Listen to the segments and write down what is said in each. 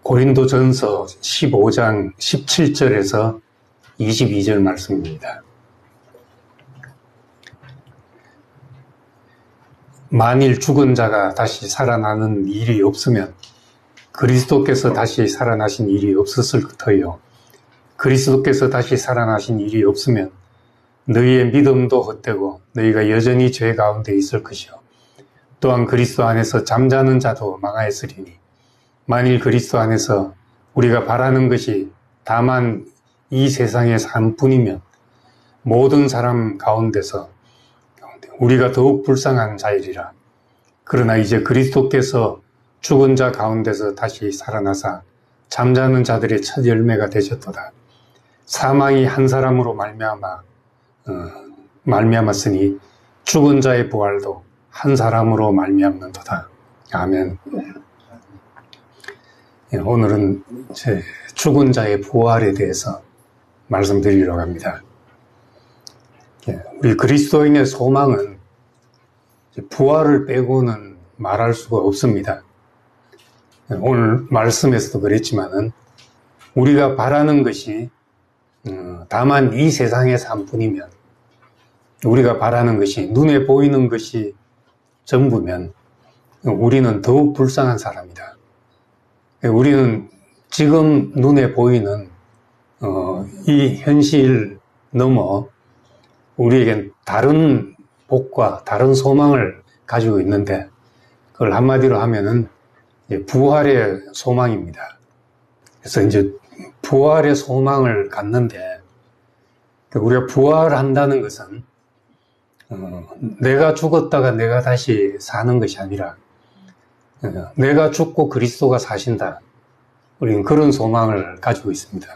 고린도전서 15장 17절에서 22절 말씀입니다. 만일 죽은 자가 다시 살아나는 일이 없으면 그리스도께서 다시 살아나신 일이 없었을 터요. 그리스도께서 다시 살아나신 일이 없으면 너희의 믿음도 헛되고 너희가 여전히 죄 가운데 있을 것이요. 또한 그리스도 안에서 잠자는 자도 망하였으리니 만일 그리스도 안에서 우리가 바라는 것이 다만 이 세상의 삶뿐이면 모든 사람 가운데서 우리가 더욱 불쌍한 자이리라. 그러나 이제 그리스도께서 죽은 자 가운데서 다시 살아나사 잠자는 자들의 첫 열매가 되셨도다. 사망이 한 사람으로 말미암았으니 죽은 자의 부활도 한 사람으로 말미암는도다. 아멘. 오늘은 죽은 자의 부활에 대해서 말씀드리려고 합니다. 우리 그리스도인의 소망은 부활을 빼고는 말할 수가 없습니다. 오늘 말씀에서도 그랬지만은 우리가 바라는 것이 다만 이 세상의 삶뿐이면, 우리가 바라는 것이 눈에 보이는 것이 전부면 우리는 더욱 불쌍한 사람이다. 우리는 지금 눈에 보이는 이 현실 넘어 우리에겐 다른 복과 다른 소망을 가지고 있는데, 그걸 한마디로 하면은 부활의 소망입니다. 그래서 이제 부활의 소망을 갖는데, 우리가 부활한다는 것은 내가 죽었다가 내가 다시 사는 것이 아니라 내가 죽고 그리스도가 사신다. 우리는 그런 소망을 가지고 있습니다.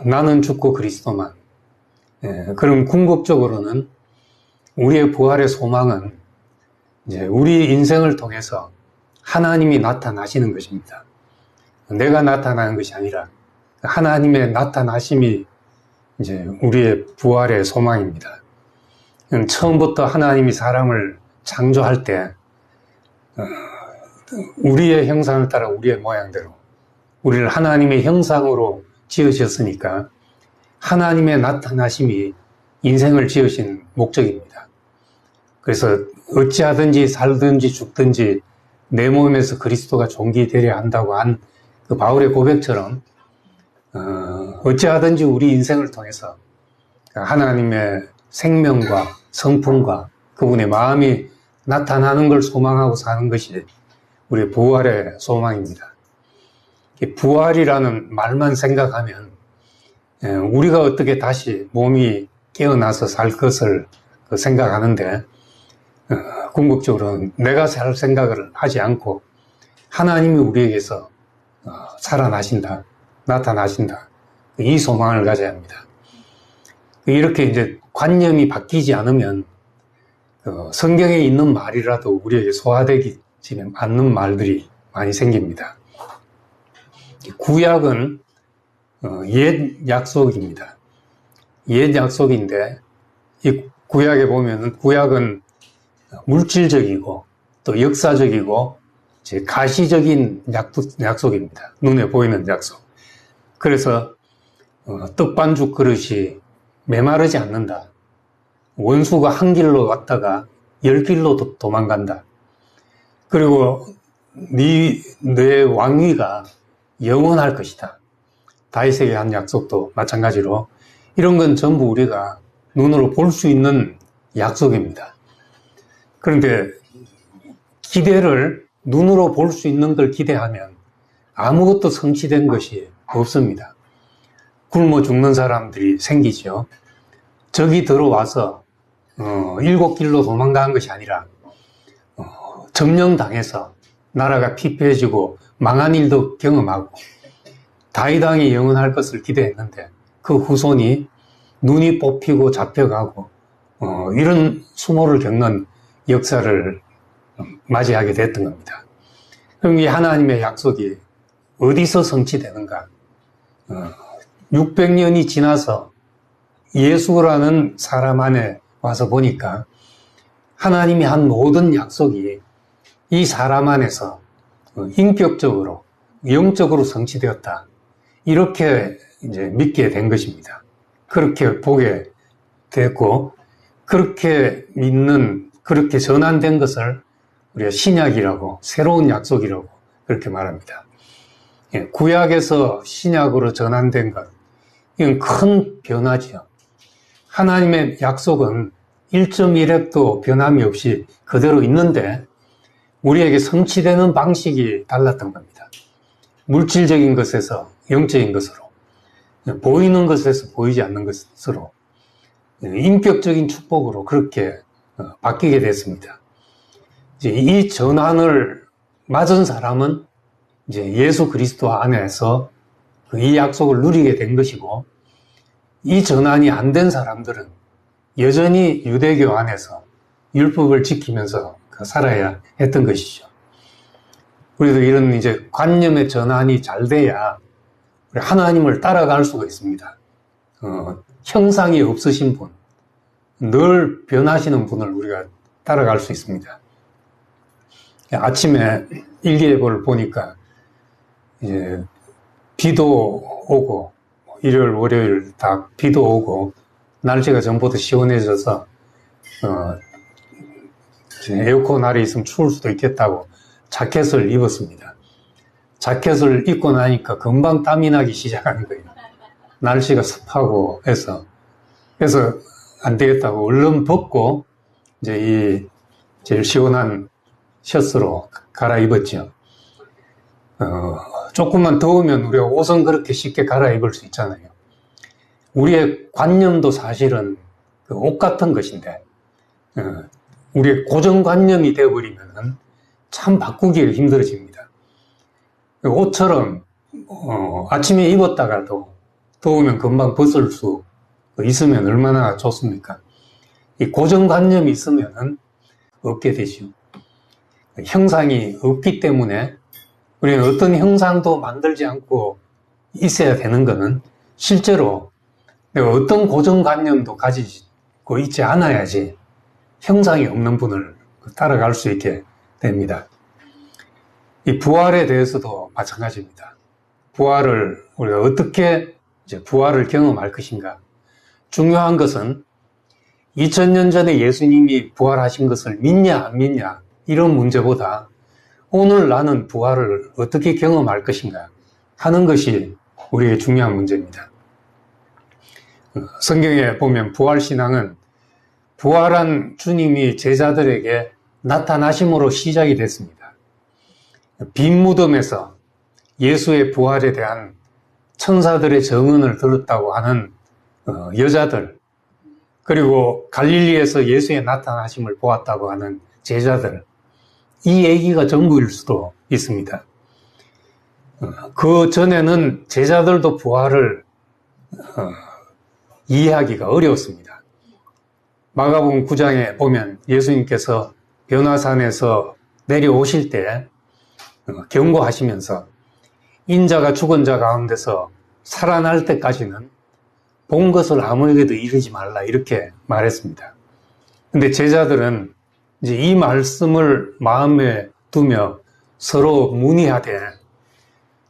나는 죽고 그리스도만. 그럼 궁극적으로는 우리의 부활의 소망은 이제 우리 인생을 통해서 하나님이 나타나시는 것입니다. 내가 나타나는 것이 아니라 하나님의 나타나심이 이제 우리의 부활의 소망입니다. 처음부터 하나님이 사람을 창조할 때 우리의 형상을 따라 우리의 모양대로 우리를 하나님의 형상으로 지으셨으니까 하나님의 나타나심이 인생을 지으신 목적입니다. 그래서 어찌하든지 살든지 죽든지 내 몸에서 그리스도가 존귀되려 한다고 한 그 바울의 고백처럼 어찌하든지 우리 인생을 통해서 하나님의 생명과 성품과 그분의 마음이 나타나는 걸 소망하고 사는 것이 우리의 부활의 소망입니다. 부활이라는 말만 생각하면 우리가 어떻게 다시 몸이 깨어나서 살 것을 생각하는데, 궁극적으로는 내가 살 생각을 하지 않고 하나님이 우리에게서 살아나신다, 나타나신다, 이 소망을 가져야 합니다. 이렇게 이제 관념이 바뀌지 않으면 성경에 있는 말이라도 우리에게 소화되지 않는 말들이 많이 생깁니다. 구약은 옛 약속입니다. 옛 약속인데 이 구약에 보면은 구약은 물질적이고 또 역사적이고 가시적인 약속입니다. 눈에 보이는 약속. 그래서 떡반죽 그릇이 메마르지 않는다. 원수가 한 길로 왔다가 10길로 도망간다. 그리고 내 왕위가 영원할 것이다. 다윗에게 한 약속도 마찬가지로 이런 건 전부 우리가 눈으로 볼 수 있는 약속입니다. 그런데 기대를 눈으로 볼 수 있는 걸 기대하면 아무것도 성취된 것이 없습니다. 굶어 죽는 사람들이 생기죠. 적이 들어와서 7길로 도망간 것이 아니라 점령당해서 나라가 피폐해지고 망한 일도 경험하고 다윗 왕이 영원할 것을 기대했는데 그 후손이 눈이 뽑히고 잡혀가고 이런 수모를 겪는 역사를 맞이하게 됐던 겁니다. 그럼 이 하나님의 약속이 어디서 성취되는가? 600년이 지나서 예수라는 사람 안에 와서 보니까 하나님이 한 모든 약속이 이 사람 안에서 인격적으로 영적으로 성취되었다. 이렇게 이제 믿게 된 것입니다. 그렇게 보게 됐고, 그렇게 믿는, 그렇게 전환된 것을 우리가 신약이라고, 새로운 약속이라고 그렇게 말합니다. 구약에서 신약으로 전환된 것, 이건 큰 변화지요. 하나님의 약속은 1.1획도 변함이 없이 그대로 있는데 우리에게 성취되는 방식이 달랐던 겁니다. 물질적인 것에서 영적인 것으로, 보이는 것에서 보이지 않는 것으로, 인격적인 축복으로 그렇게 바뀌게 됐습니다. 이제 이 전환을 맞은 사람은 이제 예수 그리스도 안에서 이 약속을 누리게 된 것이고, 이 전환이 안 된 사람들은 여전히 유대교 안에서 율법을 지키면서 살아야 했던 것이죠. 우리도 이런 이제 관념의 전환이 잘 돼야 우리 하나님을 따라갈 수가 있습니다. 형상이 없으신 분, 늘 변하시는 분을 우리가 따라갈 수 있습니다. 아침에 일기예보를 보니까 이제 비도 오고, 일요일, 월요일 다 비도 오고, 날씨가 전보다 시원해져서, 에어컨 아래 있으면 추울 수도 있겠다고 자켓을 입었습니다. 자켓을 입고 나니까 금방 땀이 나기 시작하는 거예요. 날씨가 습하고 해서. 그래서 안 되겠다고 얼른 벗고, 이제 이 제일 시원한 셔츠로 갈아입었죠. 조금만 더우면 우리가 옷은 그렇게 쉽게 갈아입을 수 있잖아요. 우리의 관념도 사실은 그 옷 같은 것인데, 우리의 고정관념이 되어버리면 참 바꾸기가 힘들어집니다. 옷처럼, 아침에 입었다가도 더우면 금방 벗을 수 있으면 얼마나 좋습니까? 이 고정관념이 있으면 없게 되죠. 형상이 없기 때문에 우리는 어떤 형상도 만들지 않고 있어야 되는 것은 실제로 내가 어떤 고정관념도 가지고 있지 않아야지 형상이 없는 분을 따라갈 수 있게 됩니다. 이 부활에 대해서도 마찬가지입니다. 부활을 우리가 어떻게 이제 부활을 경험할 것인가? 중요한 것은 2000년 전에 예수님이 부활하신 것을 믿냐 안 믿냐 이런 문제보다 오늘 나는 부활을 어떻게 경험할 것인가 하는 것이 우리에게 중요한 문제입니다. 성경에 보면 부활신앙은 부활한 주님이 제자들에게 나타나심으로 시작이 됐습니다. 빈 무덤에서 예수의 부활에 대한 천사들의 증언을 들었다고 하는 여자들, 그리고 갈릴리에서 예수의 나타나심을 보았다고 하는 제자들, 이 얘기가 전부일 수도 있습니다. 그 전에는 제자들도 부활을 이해하기가 어려웠습니다. 마가복음 9장에 보면 예수님께서 변화산에서 내려오실 때 경고하시면서 인자가 죽은 자 가운데서 살아날 때까지는 본 것을 아무에게도 이르지 말라 이렇게 말했습니다. 근데 제자들은 이제 이 말씀을 마음에 두며 서로 문의하되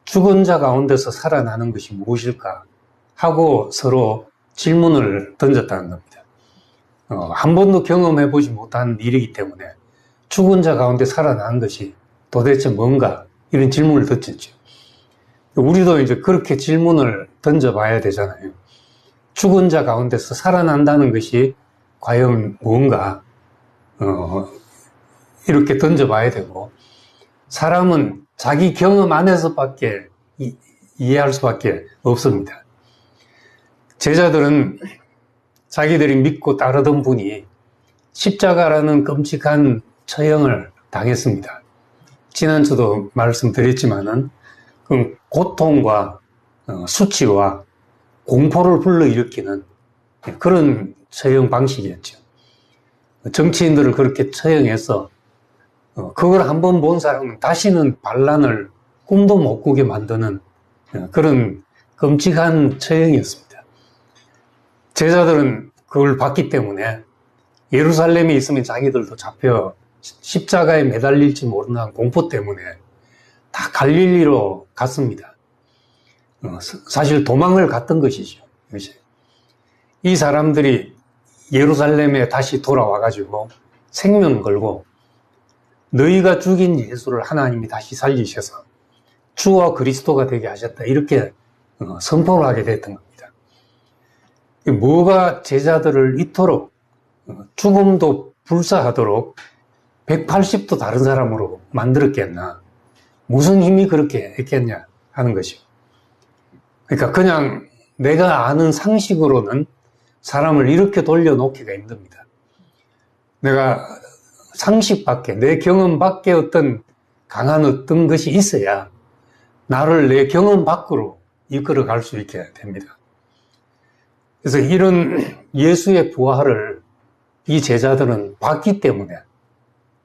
죽은 자 가운데서 살아나는 것이 무엇일까 하고 서로 질문을 던졌다는 겁니다. 한 번도 경험해보지 못한 일이기 때문에 죽은 자 가운데 살아나는 것이 도대체 뭔가 이런 질문을 던졌죠. 우리도 이제 그렇게 질문을 던져봐야 되잖아요. 죽은 자 가운데서 살아난다는 것이 과연 뭔가 이렇게 던져봐야 되고, 사람은 자기 경험 안에서밖에 이해할 수밖에 없습니다. 제자들은 자기들이 믿고 따르던 분이 십자가라는 끔찍한 처형을 당했습니다. 지난주도 말씀드렸지만은 그 고통과 수치와 공포를 불러일으키는 그런 처형 방식이었죠. 정치인들을 그렇게 처형해서 그걸 한번 본 사람은 다시는 반란을 꿈도 못 꾸게 만드는 그런 끔찍한 처형이었습니다. 제자들은 그걸 봤기 때문에 예루살렘에 있으면 자기들도 잡혀 십자가에 매달릴지 모르는 공포 때문에 다 갈릴리로 갔습니다. 사실 도망을 갔던 것이죠. 이 사람들이 예루살렘에 다시 돌아와가지고 생명 걸고 너희가 죽인 예수를 하나님이 다시 살리셔서 주와 그리스도가 되게 하셨다. 이렇게 선포를 하게 됐던 겁니다. 뭐가 제자들을 이토록 죽음도 불사하도록 180도 다른 사람으로 만들었겠나. 무슨 힘이 그렇게 했겠냐 하는 것이요. 그러니까 그냥 내가 아는 상식으로는 사람을 이렇게 돌려놓기가 힘듭니다. 내가 상식 밖에, 내 경험 밖에 어떤 강한 어떤 것이 있어야 나를 내 경험 밖으로 이끌어 갈 수 있게 됩니다. 그래서 이런 예수의 부활을 이 제자들은 봤기 때문에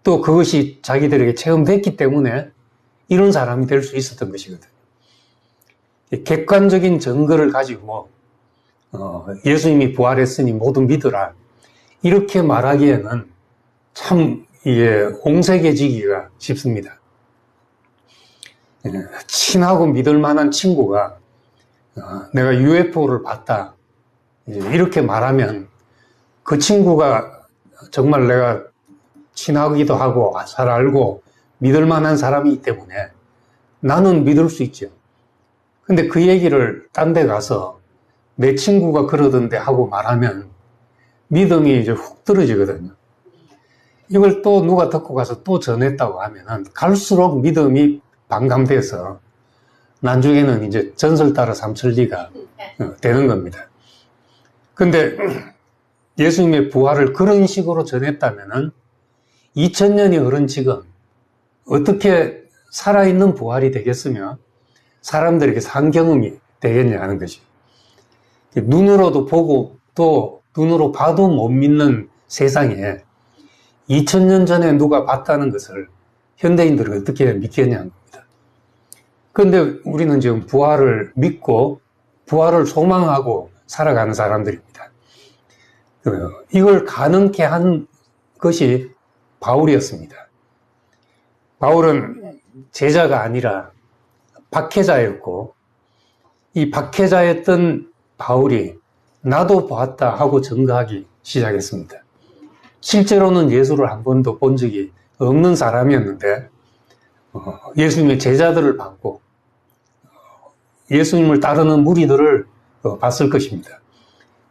또 그것이 자기들에게 체험됐기 때문에 이런 사람이 될 수 있었던 것이거든요. 객관적인 증거를 가지고 예수님이 부활했으니 모두 믿으라 이렇게 말하기에는 참 이게 옹색해지기가 쉽습니다. 친하고 믿을 만한 친구가 내가 UFO를 봤다 이렇게 말하면 그 친구가 정말 내가 친하기도 하고 잘 알고 믿을 만한 사람이기 때문에 나는 믿을 수 있죠. 근데 그 얘기를 딴 데 가서 내 친구가 그러던데 하고 말하면 믿음이 이제 훅 떨어지거든요. 이걸 또 누가 듣고 가서 또 전했다고 하면은 갈수록 믿음이 반감돼서 나중에는 이제 전설 따라 삼천리가 되는 겁니다. 근데 예수님의 부활을 그런 식으로 전했다면은 2000년이 흐른 지금 어떻게 살아있는 부활이 되겠으며 사람들에게 산 경험이 되겠냐 하는 것이. 눈으로도 보고 또 눈으로 봐도 못 믿는 세상에 2000년 전에 누가 봤다는 것을 현대인들이 어떻게 믿겠냐는 겁니다. 그런데 우리는 지금 부활을 믿고 부활을 소망하고 살아가는 사람들입니다. 이걸 가능케 한 것이 바울이었습니다. 바울은 제자가 아니라 박해자였고 이 박해자였던 바울이 나도 봤다 하고 증거하기 시작했습니다. 실제로는 예수를 한 번도 본 적이 없는 사람이었는데 예수님의 제자들을 봤고 예수님을 따르는 무리들을 봤을 것입니다.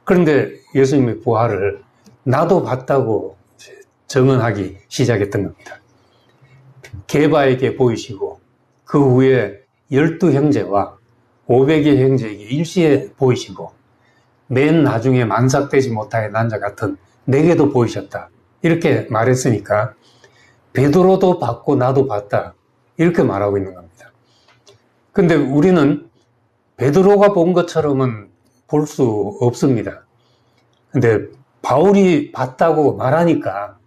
그런데 예수님의 부활을 나도 봤다고 증언하기 시작했던 겁니다. 게바에게 보이시고 그 후에 12형제와 500의 형제에게 일시에 보이시고 맨 나중에 만삭되지 못하여 난자 같은 내게도 보이셨다. 이렇게 말했으니까 베드로도 봤고 나도 봤다. 이렇게 말하고 있는 겁니다. 근데 우리는 베드로가 본 것처럼은 볼 수 없습니다. 근데 바울이 봤다고 말하니까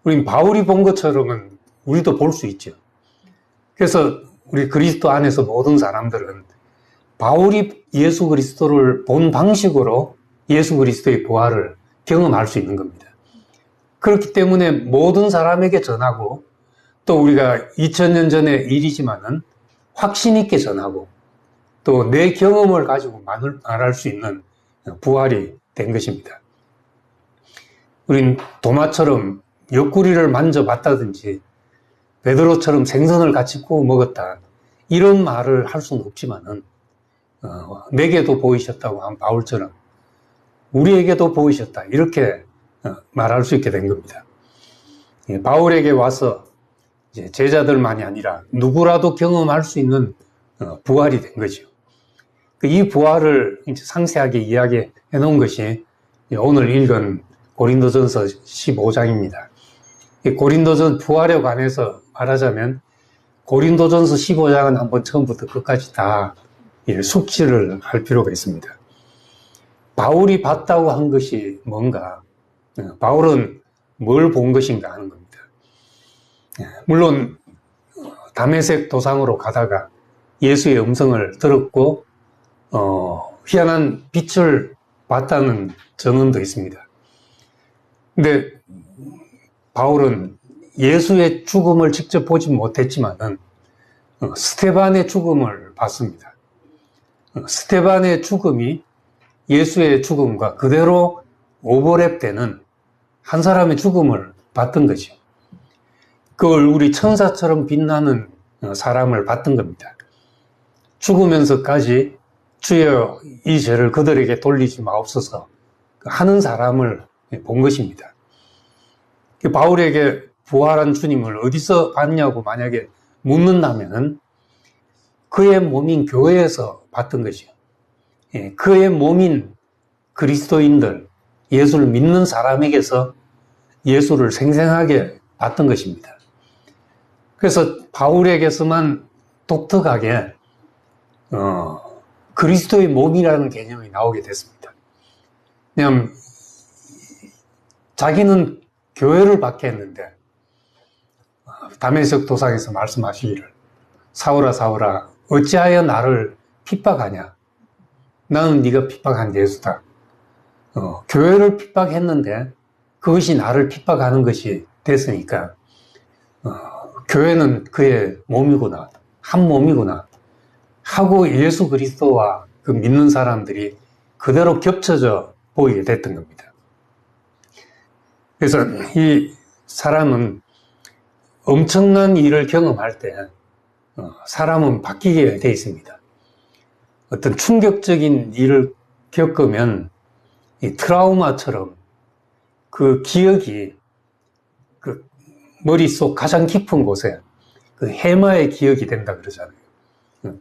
우린 바울이 본 것처럼은 우리도 볼 수 있죠. 그래서 우리 그리스도 안에서 모든 사람들은 바울이 예수 그리스도를 본 방식으로 예수 그리스도의 부활을 경험할 수 있는 겁니다. 그렇기 때문에 모든 사람에게 전하고 또 우리가 2000년 전의 일이지만은 확신 있게 전하고 또 내 경험을 가지고 말할 수 있는 부활이 된 것입니다. 우린 도마처럼 옆구리를 만져봤다든지 베드로처럼 생선을 같이 구워 먹었다 이런 말을 할 수는 없지만은 내게도 보이셨다고 한 바울처럼 우리에게도 보이셨다 이렇게 말할 수 있게 된 겁니다. 바울에게 와서 이제 제자들만이 아니라 누구라도 경험할 수 있는 부활이 된 거죠. 이 부활을 상세하게 이야기해 놓은 것이 오늘 읽은 고린도전서 15장입니다. 고린도전 부활에 관해서 말하자면 고린도전서 15장은 한번 처음부터 끝까지 다 숙지를 할 필요가 있습니다. 바울이 봤다고 한 것이 뭔가, 바울은 뭘 본 것인가 하는 겁니다. 물론 다메섹 도상으로 가다가 예수의 음성을 들었고 희한한 빛을 봤다는 증언도 있습니다. 근데 바울은 예수의 죽음을 직접 보지 못했지만은 스테반의 죽음을 봤습니다. 스테반의 죽음이 예수의 죽음과 그대로 오버랩되는 한 사람의 죽음을 봤던 거죠. 그걸 우리 천사처럼 빛나는 사람을 봤던 겁니다. 죽으면서까지 주여 이 죄를 그들에게 돌리지 마옵소서 하는 사람을 본 것입니다. 바울에게 부활한 주님을 어디서 봤냐고 만약에 묻는다면 그의 몸인 교회에서 봤던 거죠. 그의 몸인 그리스도인들, 예수를 믿는 사람에게서 예수를 생생하게 봤던 것입니다. 그래서 바울에게서만 독특하게 그리스도의 몸이라는 개념이 나오게 됐습니다. 왜냐하면 자기는 교회를 박해했는데 다메섹 도상에서 말씀하시기를 사울아 사울아 어찌하여 나를 핍박하냐. 나는 네가 핍박한 예수다. 교회를 핍박했는데 그것이 나를 핍박하는 것이 됐으니까 교회는 그의 몸이구나. 한 몸이구나. 하고 예수 그리스도와 그 믿는 사람들이 그대로 겹쳐져 보이게 됐던 겁니다. 그래서 이 사람은 엄청난 일을 경험할 때 사람은 바뀌게 돼 있습니다. 어떤 충격적인 일을 겪으면 이 트라우마처럼 그 기억이 그 머릿속 가장 깊은 곳에 그 해마의 기억이 된다 그러잖아요.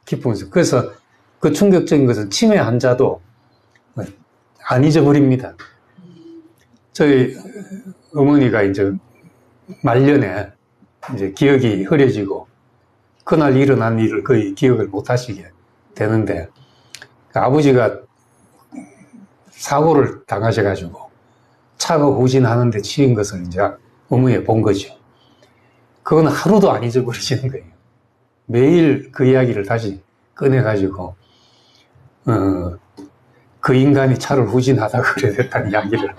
깊은 곳에. 그래서 그 충격적인 것은 치매 환자도 안 잊어버립니다. 저희 어머니가 이제 말년에 이제 기억이 흐려지고 그날 일어난 일을 거의 기억을 못 하시게 되는데 아버지가 사고를 당하셔가지고 차가 후진하는데 치인 것을 이제 어머니가 본 거죠. 그건 하루도 안 잊어버리시는 거예요. 매일 그 이야기를 다시 꺼내가지고 그 인간이 차를 후진하다 그래 됐다는 이야기를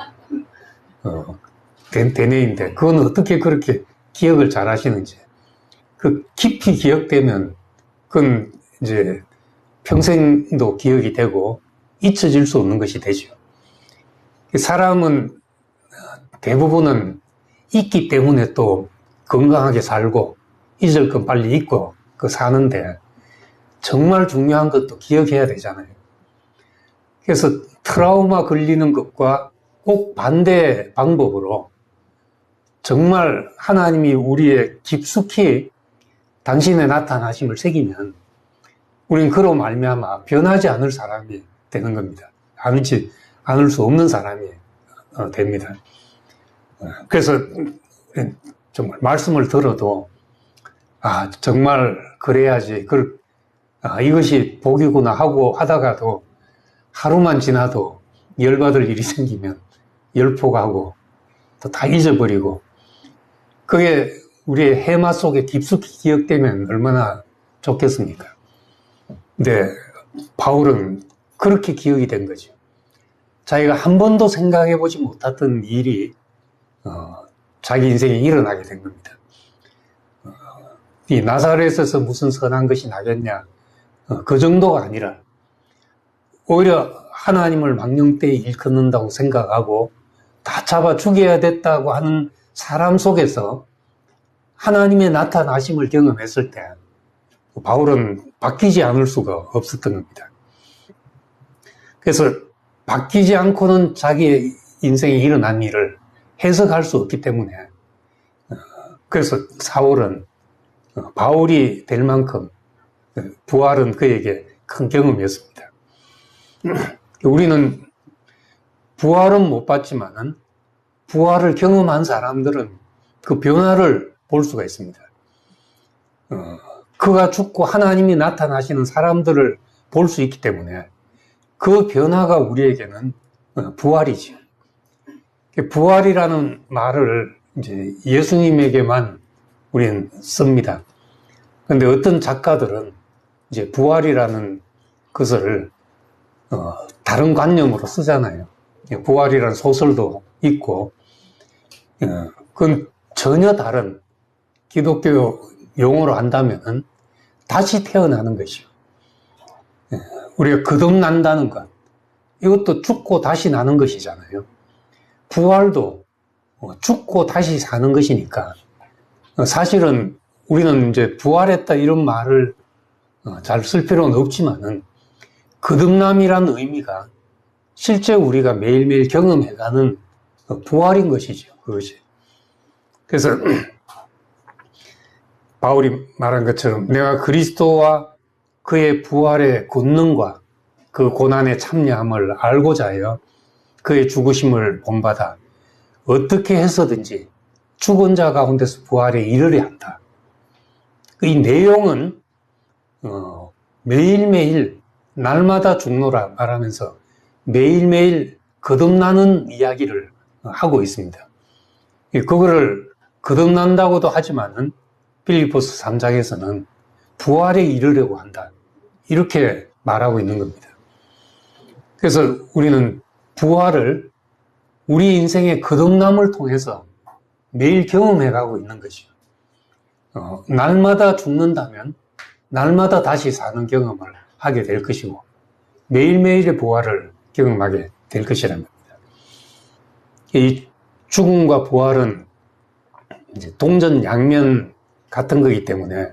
되뇌인데 그건 어떻게 그렇게 기억을 잘 하시는지 그 깊이 기억되면 그건 이제 평생도 기억이 되고 잊혀질 수 없는 것이 되죠. 사람은 대부분은 있기 때문에 또 건강하게 살고 잊을 건 빨리 잊고 사는데 정말 중요한 것도 기억해야 되잖아요. 그래서 트라우마 걸리는 것과 꼭 반대 방법으로 정말 하나님이 우리의 깊숙이 당신의 나타나심을 새기면 우리는 그로 말미암아 변하지 않을 사람이 되는 겁니다. 변하지 않을 수 없는 사람이 됩니다. 그래서 정말 말씀을 들어도 정말 그래야지 이것이 복이구나 하고 하다가도 하루만 지나도 열받을 일이 생기면 열폭하고 또 다 잊어버리고 그게 우리의 해마 속에 깊숙이 기억되면 얼마나 좋겠습니까? 근데 바울은 그렇게 기억이 된 거죠. 자기가 한 번도 생각해보지 못했던 일이 자기 인생에 일어나게 된 겁니다. 이 나사렛에서 무슨 선한 것이 나겠냐 그 정도가 아니라 오히려 하나님을 망령되이 일컫는다고 생각하고 다 잡아 죽여야 됐다고 하는 사람 속에서 하나님의 나타나심을 경험했을 때 바울은 바뀌지 않을 수가 없었던 겁니다. 그래서 바뀌지 않고는 자기의 인생에 일어난 일을 해석할 수 없기 때문에 그래서 사울은 바울이 될 만큼 부활은 그에게 큰 경험이었습니다. 우리는 부활은 못 봤지만은 부활을 경험한 사람들은 그 변화를 볼 수가 있습니다. 그가 죽고 하나님이 나타나시는 사람들을 볼 수 있기 때문에 그 변화가 우리에게는 부활이죠. 부활이라는 말을 이제 예수님에게만 우리는 씁니다. 그런데 어떤 작가들은 이제 부활이라는 것을 다른 관념으로 쓰잖아요. 부활이라는 소설도 있고, 그건 전혀 다른 기독교 용어로 한다면은 다시 태어나는 것이요. 우리가 거듭난다는 것, 이것도 죽고 다시 나는 것이잖아요. 부활도 죽고 다시 사는 것이니까 사실은 우리는 이제 부활했다 이런 말을 잘 쓸 필요는 없지만은 거듭남이라는 의미가 실제 우리가 매일매일 경험해가는 부활인 것이죠. 그것이. 그래서 바울이 말한 것처럼 내가 그리스도와 그의 부활의 권능과 그 고난에 참여함을 알고자 하여 그의 죽으심을 본받아 어떻게 해서든지 죽은 자 가운데서 부활에 이르려 한다. 이 내용은 매일매일 날마다 죽노라 말하면서 매일매일 거듭나는 이야기를 하고 있습니다. 그거를 거듭난다고도 하지만은 빌립보서 3장에서는 부활에 이르려고 한다. 이렇게 말하고 있는 겁니다. 그래서 우리는 부활을 우리 인생의 거듭남을 통해서 매일 경험해가고 있는 것이죠. 날마다 죽는다면 날마다 다시 사는 경험을 하게 될 것이고 매일매일의 부활을 경험하게 될 것이랍니다. 이 죽음과 부활은 이제 동전 양면 같은 거기 때문에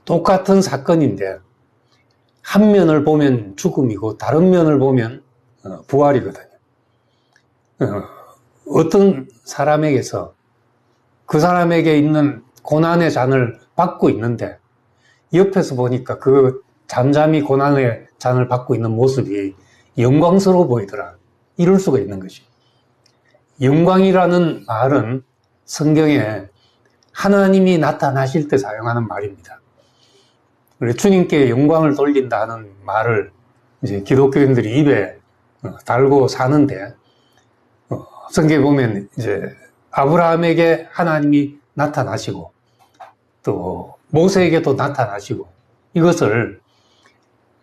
똑같은 사건인데 한 면을 보면 죽음이고 다른 면을 보면 부활이거든요. 어떤 사람에게서 그 사람에게 있는 고난의 잔을 받고 있는데 옆에서 보니까 그 잠잠히 고난의 잔을 받고 있는 모습이 영광스러워 보이더라. 이럴 수가 있는 것이죠. 영광이라는 말은 성경에 하나님이 나타나실 때 사용하는 말입니다. 주님께 영광을 돌린다 하는 말을 이제 기독교인들이 입에 달고 사는데 성경에 보면 이제 아브라함에게 하나님이 나타나시고 또 모세에게도 나타나시고 이것을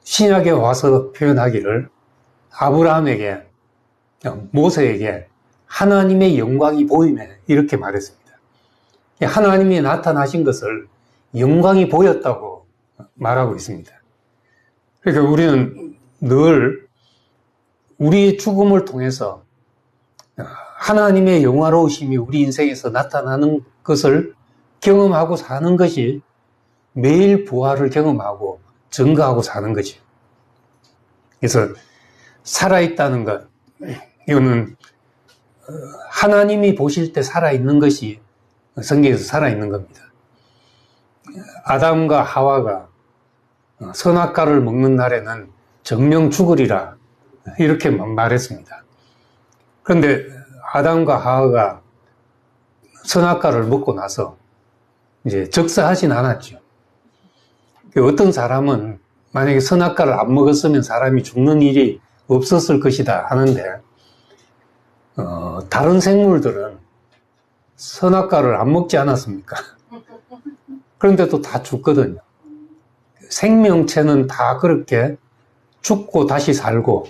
신약에 와서 표현하기를 아브라함에게 모세에게 하나님의 영광이 보이네 이렇게 말했습니다. 하나님이 나타나신 것을 영광이 보였다고 말하고 있습니다. 그러니까 우리는 늘 우리의 죽음을 통해서 하나님의 영화로우심이 우리 인생에서 나타나는 것을 경험하고 사는 것이 매일 부활을 경험하고 증거하고 사는 거죠. 그래서 살아있다는 것, 이거는 하나님이 보실 때 살아있는 것이 성경에서 살아있는 겁니다. 아담과 하와가 선악과를 먹는 날에는 정령 죽으리라 이렇게 말했습니다. 그런데 아담과 하와가 선악과를 먹고 나서 이제 적사하진 않았죠. 어떤 사람은 만약에 선악과를 안 먹었으면 사람이 죽는 일이 없었을 것이다 하는데 다른 생물들은 선악과를 안 먹지 않았습니까? 그런데도 다 죽거든요. 생명체는 다 그렇게 죽고 다시 살고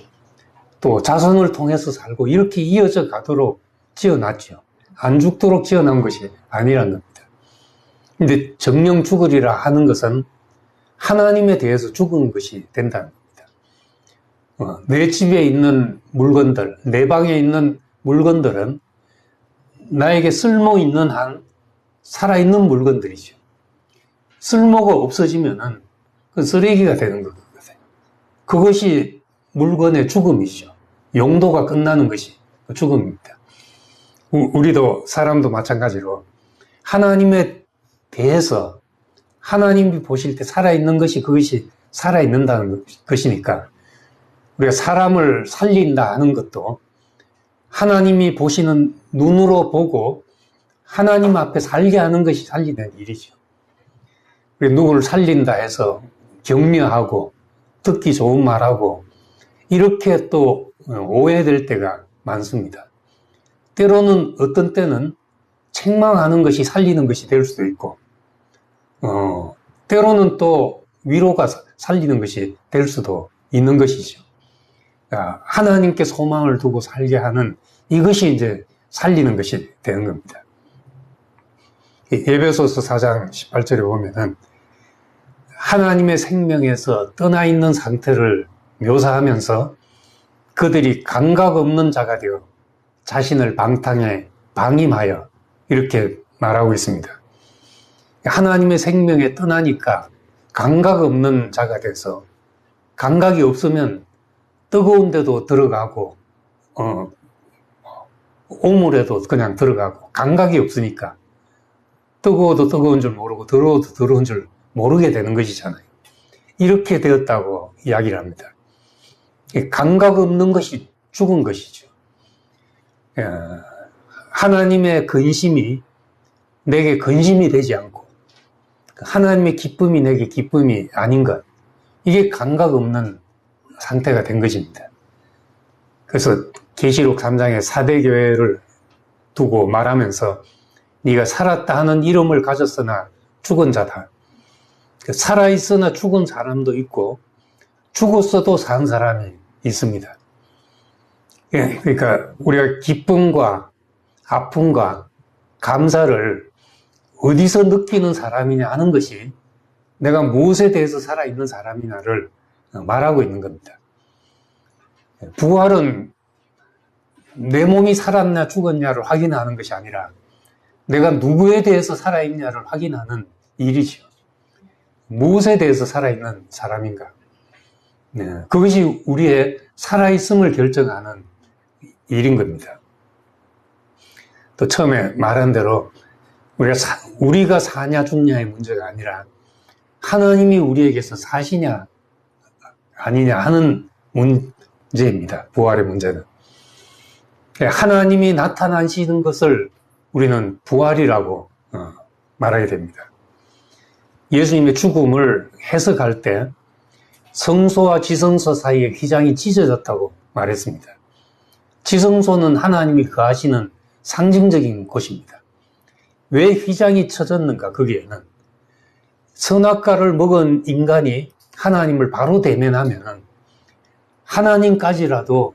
또 자손을 통해서 살고 이렇게 이어져 가도록 지어놨죠. 안 죽도록 지어놓은 것이 아니란 겁니다. 근데 정령 죽으리라 하는 것은 하나님에 대해서 죽은 것이 된다는 겁니다. 내 집에 있는 물건들, 내 방에 있는 물건들은 나에게 쓸모 있는 한 살아있는 물건들이죠. 쓸모가 없어지면은 그 쓰레기가 되는 거거든요. 그것이 물건의 죽음이죠. 용도가 끝나는 것이 죽음입니다. 우리도 사람도 마찬가지로 하나님에 대해서 하나님이 보실 때 살아있는 것이 그것이 살아있는다는 것이니까 우리가 사람을 살린다 하는 것도 하나님이 보시는 눈으로 보고 하나님 앞에 살게 하는 것이 살리는 일이죠. 누구를 살린다 해서 격려하고 듣기 좋은 말하고 이렇게 또 오해될 때가 많습니다. 때로는 어떤 때는 책망하는 것이 살리는 것이 될 수도 있고 때로는 또 위로가 살리는 것이 될 수도 있는 것이죠. 하나님께 소망을 두고 살게 하는 이것이 이제 살리는 것이 되는 겁니다. 에베소서 4장 18절에 보면은 하나님의 생명에서 떠나 있는 상태를 묘사하면서 그들이 감각 없는 자가 되어 자신을 방탕에 방임하여 이렇게 말하고 있습니다. 하나님의 생명에 떠나니까 감각 없는 자가 돼서 감각이 없으면 뜨거운 데도 들어가고 오물에도 그냥 들어가고 감각이 없으니까 뜨거워도 뜨거운 줄 모르고 더러워도 더러운 줄 모르게 되는 것이잖아요. 이렇게 되었다고 이야기를 합니다. 감각 없는 것이 죽은 것이죠. 하나님의 근심이 내게 근심이 되지 않고 하나님의 기쁨이 내게 기쁨이 아닌 것, 이게 감각 없는 상태가 된 것입니다. 그래서 계시록 3장에 사대교회를 두고 말하면서 네가 살았다 하는 이름을 가졌으나 죽은 자다. 살아있으나 죽은 사람도 있고 죽었어도 산 사람이 있습니다. 그러니까 우리가 기쁨과 아픔과 감사를 어디서 느끼는 사람이냐 하는 것이 내가 무엇에 대해서 살아있는 사람이냐를 말하고 있는 겁니다. 부활은 내 몸이 살았냐 죽었냐를 확인하는 것이 아니라 내가 누구에 대해서 살아있냐를 확인하는 일이죠. 무엇에 대해서 살아있는 사람인가. 그것이 우리의 살아있음을 결정하는 일인 겁니다. 또 처음에 말한 대로 우리가 사냐 죽냐의 문제가 아니라 하나님이 우리에게서 사시냐 아니냐 하는 문제입니다. 부활의 문제는. 하나님이 나타나시는 것을 우리는 부활이라고 말하게 됩니다. 예수님의 죽음을 해석할 때 성소와 지성소 사이에 휘장이 찢어졌다고 말했습니다. 지성소는 하나님이 거하시는 상징적인 곳입니다. 왜 휘장이 쳐졌는가? 거기에는 선악과를 먹은 인간이 하나님을 바로 대면하면 하나님까지라도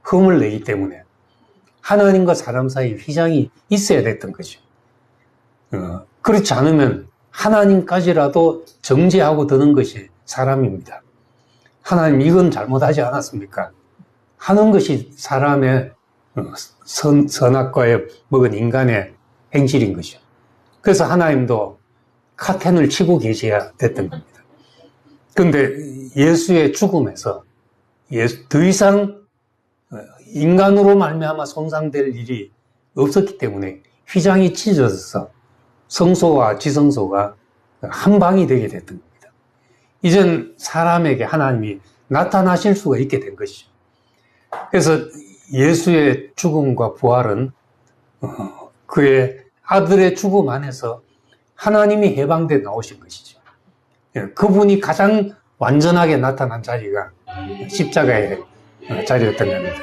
흠을 내기 때문에 하나님과 사람 사이에 휘장이 있어야 됐던 거죠. 그렇지 않으면 하나님까지라도 정죄하고 드는 것이 사람입니다. 하나님 이건 잘못하지 않았습니까? 하는 것이 사람의 선악과에 먹은 인간의 행실인 것이죠. 그래서 하나님도 카텐을 치고 계셔야 됐던 겁니다. 그런데 예수의 죽음에서 더 이상 인간으로 말미암아 손상될 일이 없었기 때문에 휘장이 찢어져서 성소와 지성소가 한 방이 되게 됐던 겁니다. 이젠 사람에게 하나님이 나타나실 수가 있게 된 것이죠. 그래서 예수의 죽음과 부활은 그의 아들의 죽음 안에서 하나님이 해방돼 나오신 것이죠. 그분이 가장 완전하게 나타난 자리가 십자가의 자리였던 겁니다.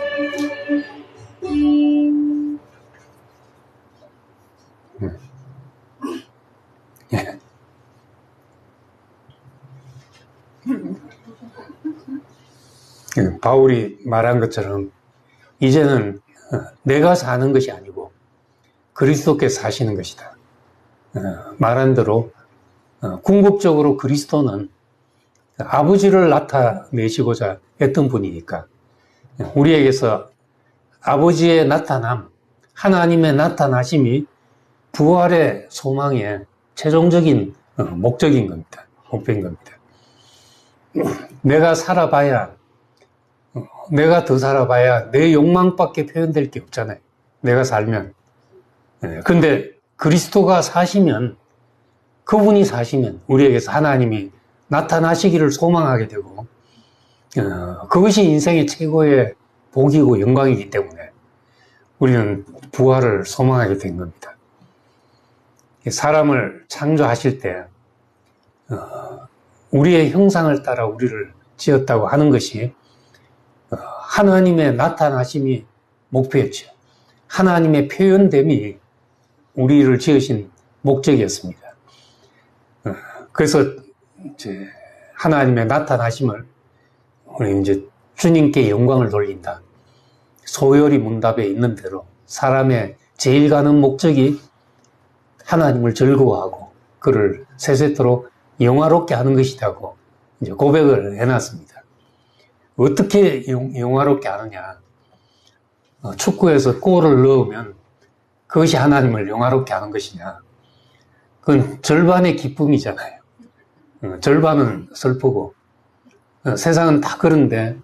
바울이 말한 것처럼 이제는 내가 사는 것이 아니고 그리스도께서 사시는 것이다. 말한 대로 궁극적으로 그리스도는 아버지를 나타내시고자 했던 분이니까 우리에게서 아버지의 나타남, 하나님의 나타나심이 부활의 소망의 최종적인 목적인 겁니다. 목표인 겁니다. 내가 더 살아봐야 내 욕망밖에 표현될 게 없잖아요. 내가 살면. 근데 그리스도가 사시면, 그분이 사시면 우리에게서 하나님이 나타나시기를 소망하게 되고 그것이 인생의 최고의 복이고 영광이기 때문에 우리는 부활을 소망하게 된 겁니다. 사람을 창조하실 때 우리의 형상을 따라 우리를 지었다고 하는 것이 하나님의 나타나심이 목표였죠. 하나님의 표현됨이 우리를 지으신 목적이었습니다. 그래서 이제 하나님의 나타나심을 우리 이제 주님께 영광을 돌린다. 소열이 문답에 있는 대로 사람의 제일 가는 목적이 하나님을 즐거워하고 그를 세세토록 영화롭게 하는 것이라고 이제 고백을 해놨습니다. 어떻게 영화롭게 하느냐? 축구에서 골을 넣으면 그것이 하나님을 영화롭게 하는 것이냐? 그건 절반의 기쁨이잖아요. 절반은 슬프고, 세상은 다 그런데,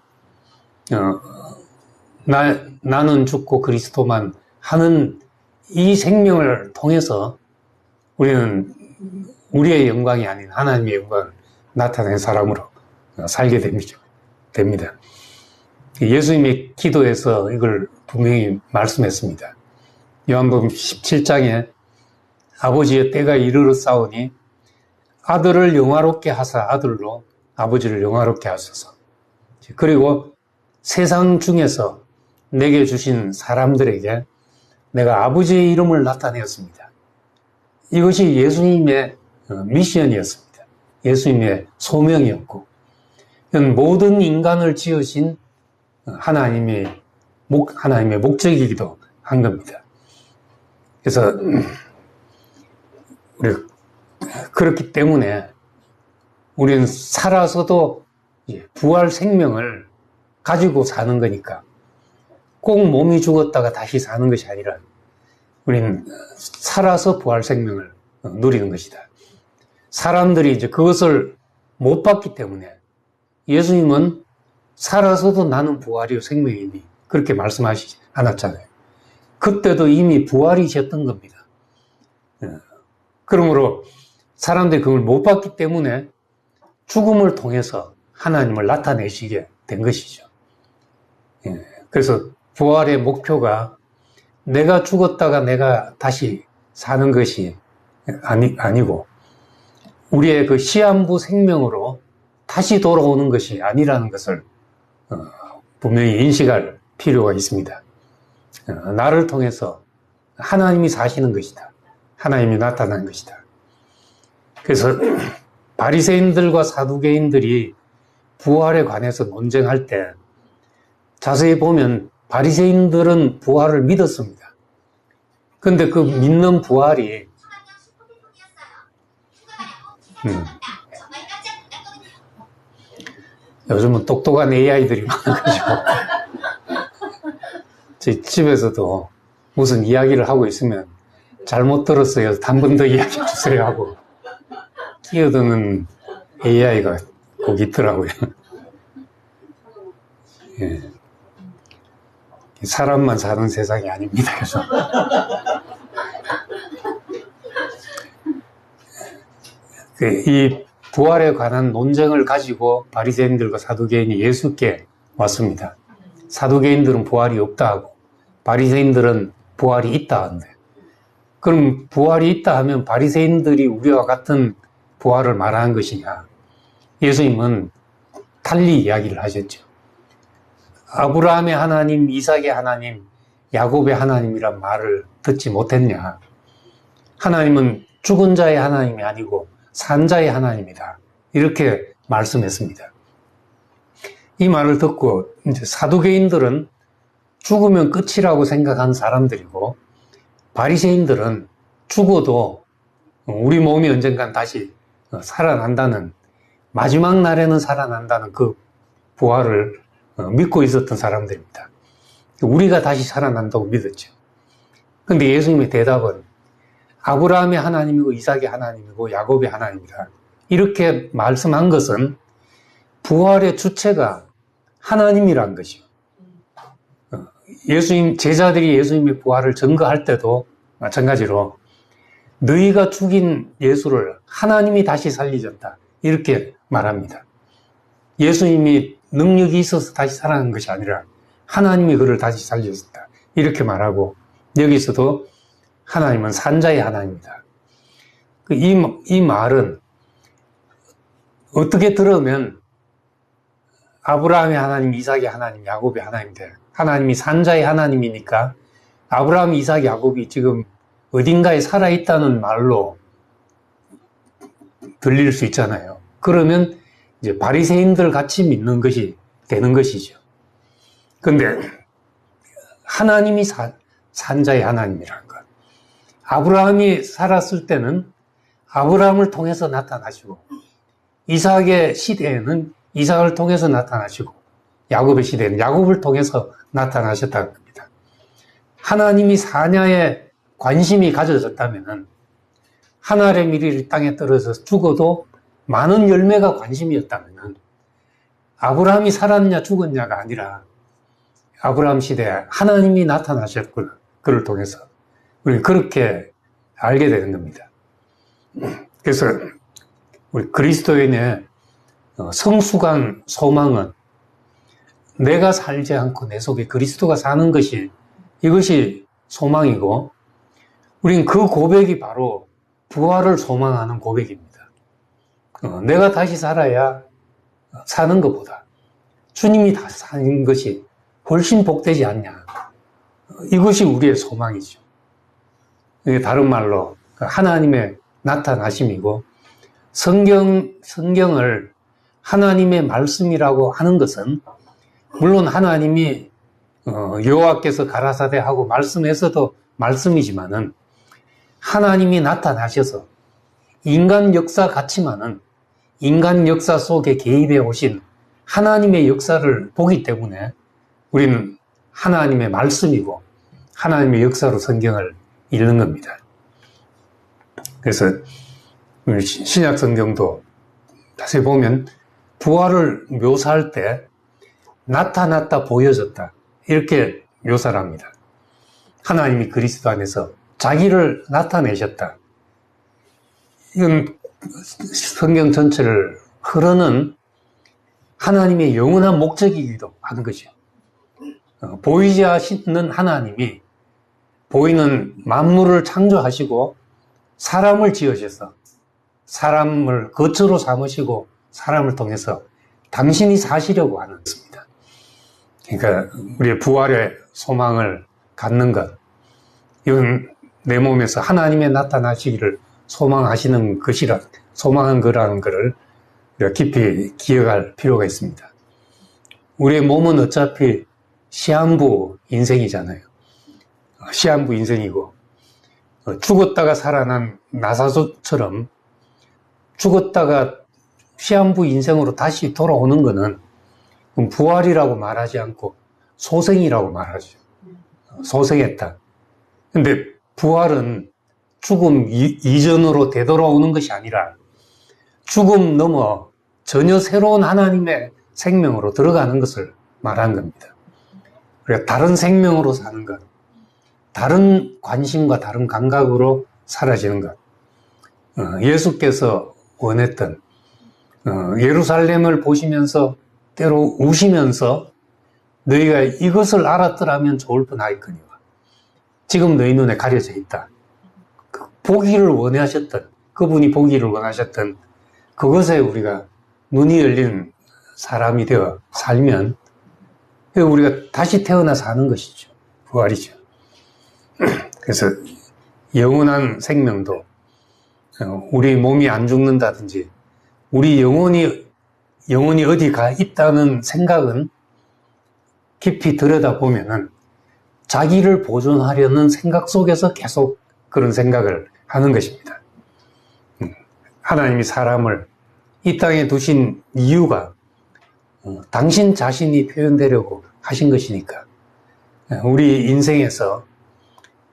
나는 죽고 그리스도만 하는 이 생명을 통해서 우리는 우리의 영광이 아닌 하나님의 영광을 나타낸 사람으로 살게 됩니다. 예수님이 기도에서 이걸 분명히 말씀했습니다. 요한복음 17장에 아버지의 때가 이르렀사오니 아들을 영화롭게 하사 아들로 아버지를 영화롭게 하소서. 그리고 세상 중에서 내게 주신 사람들에게 내가 아버지의 이름을 나타내었습니다. 이것이 예수님의 미션이었습니다. 예수님의 소명이었고, 모든 인간을 지으신 하나님의 목적이기도 한 겁니다. 그래서 그렇기 때문에 우리는 살아서도 부활 생명을 가지고 사는 거니까 꼭 몸이 죽었다가 다시 사는 것이 아니라 우리는 살아서 부활 생명을 누리는 것이다. 사람들이 이제 그것을 못 봤기 때문에 예수님은 살아서도 나는 부활이요 생명이니 그렇게 말씀하시지 않았잖아요. 그때도 이미 부활이셨던 겁니다. 그러므로 사람들이 그걸 못 봤기 때문에 죽음을 통해서 하나님을 나타내시게 된 것이죠. 그래서 부활의 목표가 내가 죽었다가 내가 다시 사는 것이 아니고 우리의 그 시한부 생명으로 다시 돌아오는 것이 아니라는 것을 분명히 인식할 필요가 있습니다. 나를 통해서 하나님이 사시는 것이다. 하나님이 나타난 것이다. 그래서 바리새인들과 사두개인들이 부활에 관해서 논쟁할 때 자세히 보면 바리새인들은 부활을 믿었습니다. 그런데 그 믿는 부활이 요즘은 똑똑한 AI들이 많아가지고 제 집에서도 무슨 이야기를 하고 있으면 잘못 들었어요. 한 번 더 이야기해 주세요 하고 끼어드는 AI가 꼭 있더라고요. 예. 사람만 사는 세상이 아닙니다. 그래서 이 부활에 관한 논쟁을 가지고 바리새인들과 사두개인이 예수께 왔습니다. 사두개인들은 부활이 없다 하고 바리새인들은 부활이 있다 하는데, 그럼 부활이 있다 하면 바리새인들이 우리와 같은 부활을 말하는 것이냐? 예수님은 달리 이야기를 하셨죠. 아브라함의 하나님, 이삭의 하나님, 야곱의 하나님이란 말을 듣지 못했냐? 하나님은 죽은 자의 하나님이 아니고 산 자의 하나님이다. 이렇게 말씀했습니다. 이 말을 듣고 이제 사두개인들은 죽으면 끝이라고 생각한 사람들이고, 바리새인들은 죽어도 우리 몸이 언젠간 다시 살아난다는, 마지막 날에는 살아난다는 그 부활을 믿고 있었던 사람들입니다. 우리가 다시 살아난다고 믿었죠. 근데 예수님의 대답은 아브라함의 하나님이고 이삭의 하나님이고 야곱의 하나님이다. 이렇게 말씀한 것은 부활의 주체가 하나님이란 것이요. 제자들이 예수님의 부활을 증거할 때도 마찬가지로 너희가 죽인 예수를 하나님이 다시 살리셨다. 이렇게 말합니다. 예수님이 능력이 있어서 다시 살아난 것이 아니라 하나님이 그를 다시 살리셨다. 이렇게 말하고, 여기서도 하나님은 산자의 하나님이다. 이 말은 어떻게 들으면 아브라함의 하나님, 이삭의 하나님, 야곱의 하나님인데, 하나님이 산자의 하나님이니까 아브라함, 이삭, 야곱이 지금 어딘가에 살아있다는 말로 들릴 수 있잖아요. 그러면 이제 바리새인들 같이 믿는 것이 되는 것이죠. 그런데 하나님이 산자의 하나님이라는 것. 아브라함이 살았을 때는 아브라함을 통해서 나타나시고, 이삭의 시대에는 이삭을 통해서 나타나시고 야곱의 시대에는 야곱을 통해서 나타나셨다는 겁니다. 하나님이 사냐에 관심이 가져졌다면 하늘의 미리 땅에 떨어져서 죽어도 많은 열매가 관심이었다면 아브라함이 살았냐 죽었냐가 아니라 아브라함 시대에 하나님이 나타나셨구나. 그를 통해서 우리는 그렇게 알게 되는 겁니다. 그래서 우리 그리스도인의 성숙한 소망은 내가 살지 않고 내 속에 그리스도가 사는 것이 이것이 소망이고 우린 그 고백이 바로 부활을 소망하는 고백입니다. 내가 다시 살아야 사는 것보다 주님이 다시 사는 것이 훨씬 복되지 않냐. 이것이 우리의 소망이죠. 이게 다른 말로 하나님의 나타나심이고 성경을 하나님의 말씀이라고 하는 것은 물론 하나님이 여호와께서 가라사대 하고 말씀에서도 말씀이지만은 하나님이 나타나셔서 인간 역사 같지만은 인간 역사 속에 개입해 오신 하나님의 역사를 보기 때문에 우리는 하나님의 말씀이고 하나님의 역사로 성경을 읽는 겁니다. 그래서 신약 성경도 자세히 보면 부활을 묘사할 때 나타났다 보여졌다 이렇게 묘사를 합니다. 하나님이 그리스도 안에서 자기를 나타내셨다. 이건 성경 전체를 흐르는 하나님의 영원한 목적이기도 하는 거죠. 보이지 않는 하나님이 보이는 만물을 창조하시고 사람을 지으셔서 사람을 거처로 삼으시고 사람을 통해서 당신이 사시려고 하는 것입니다. 그러니까 우리의 부활의 소망을 갖는 것, 이건 내 몸에서 하나님의 나타나시기를 소망하시는 것이라, 소망한 거라는 것을 우리가 깊이 기억할 필요가 있습니다. 우리의 몸은 어차피 시한부 인생이잖아요. 시한부 인생이고 죽었다가 살아난 나사소처럼 죽었다가 시한부 인생으로 다시 돌아오는 것은 부활이라고 말하지 않고 소생이라고 말하죠. 소생했다. 근데 부활은 죽음 이전으로 되돌아오는 것이 아니라 죽음 넘어 전혀 새로운 하나님의 생명으로 들어가는 것을 말한 겁니다. 그러니까 다른 생명으로 사는 것, 다른 관심과 다른 감각으로 사라지는 것. 예수께서 원했던 예루살렘을 보시면서 때로 우시면서 너희가 이것을 알았더라면 좋을 뻔하였거니와 지금 너희 눈에 가려져 있다. 보기를 원하셨던, 그분이 보기를 원하셨던 그것에 우리가 눈이 열린 사람이 되어 살면 우리가 다시 태어나 사는 것이죠. 부활이죠. 그래서 영원한 생명도 우리 몸이 안 죽는다든지 우리 영혼이 어디 가 있다는 생각은 깊이 들여다보면은 자기를 보존하려는 생각 속에서 계속 그런 생각을 하는 것입니다. 하나님이 사람을 이 땅에 두신 이유가 당신 자신이 표현되려고 하신 것이니까 우리 인생에서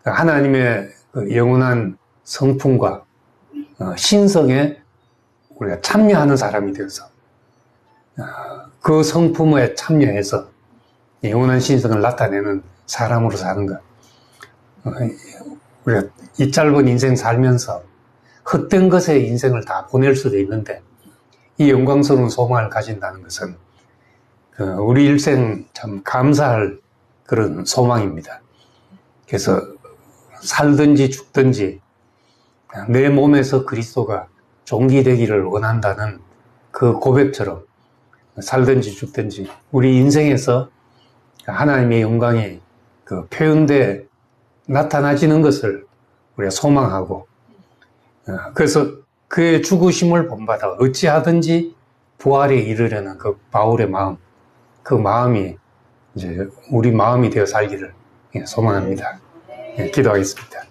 하나님의 영원한 성품과 신성에 우리가 참여하는 사람이 되어서 그 성품에 참여해서 영원한 신성을 나타내는 사람으로 사는 것. 우리가 이 짧은 인생 살면서 헛된 것에 인생을 다 보낼 수도 있는데 이 영광스러운 소망을 가진다는 것은 우리 일생 참 감사할 그런 소망입니다. 그래서 살든지 죽든지 내 몸에서 그리스도가 존귀되기를 원한다는 그 고백처럼 살든지 죽든지 우리 인생에서 하나님의 영광이 표현돼 나타나지는 것을 우리가 소망하고 그래서 그의 죽으심을 본받아 어찌하든지 부활에 이르려는 그 바울의 마음, 그 마음이 이제 우리 마음이 되어 살기를 소망합니다. 기도하겠습니다.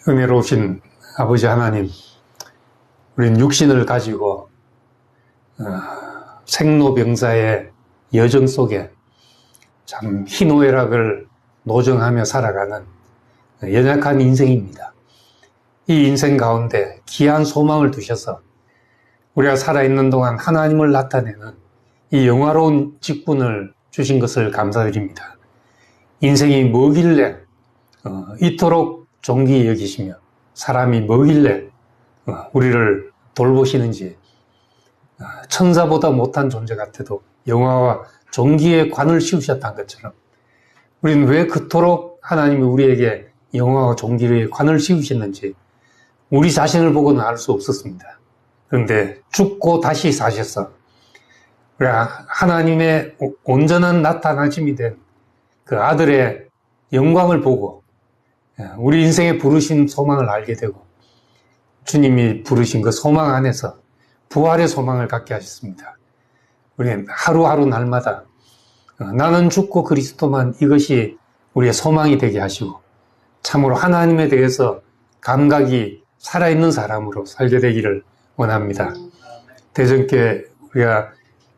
은혜로우신 아버지 하나님, 우리는 육신을 가지고 생로병사의 여정 속에 참 희노애락을 노정하며 살아가는 연약한 인생입니다. 이 인생 가운데 귀한 소망을 두셔서 우리가 살아있는 동안 하나님을 나타내는 이 영화로운 직분을 주신 것을 감사드립니다. 인생이 뭐길래 이토록 존귀히 여기시며 사람이 뭐길래 우리를 돌보시는지, 천사보다 못한 존재 같아도 영화와 존귀의 관을 씌우셨다는 것처럼 우리는 왜 그토록 하나님이 우리에게 영화와 존귀의 관을 씌우셨는지 우리 자신을 보고는 알 수 없었습니다. 그런데 죽고 다시 사셔서 하나님의 온전한 나타나심이 된 그 아들의 영광을 보고 우리 인생의 부르신 소망을 알게 되고 주님이 부르신 그 소망 안에서 부활의 소망을 갖게 하셨습니다. 우리는 하루하루 날마다 나는 죽고 그리스도만, 이것이 우리의 소망이 되게 하시고 참으로 하나님에 대해서 감각이 살아있는 사람으로 살게 되기를 원합니다. 대전께 우리가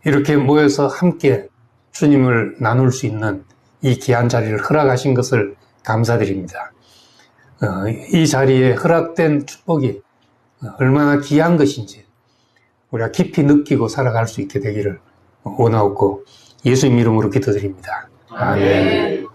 이렇게 모여서 함께 주님을 나눌 수 있는 이 귀한 자리를 허락하신 것을 감사드립니다. 이 자리에 허락된 축복이 얼마나 귀한 것인지 우리가 깊이 느끼고 살아갈 수 있게 되기를 원하옵고 예수님 이름으로 기도드립니다. 아멘.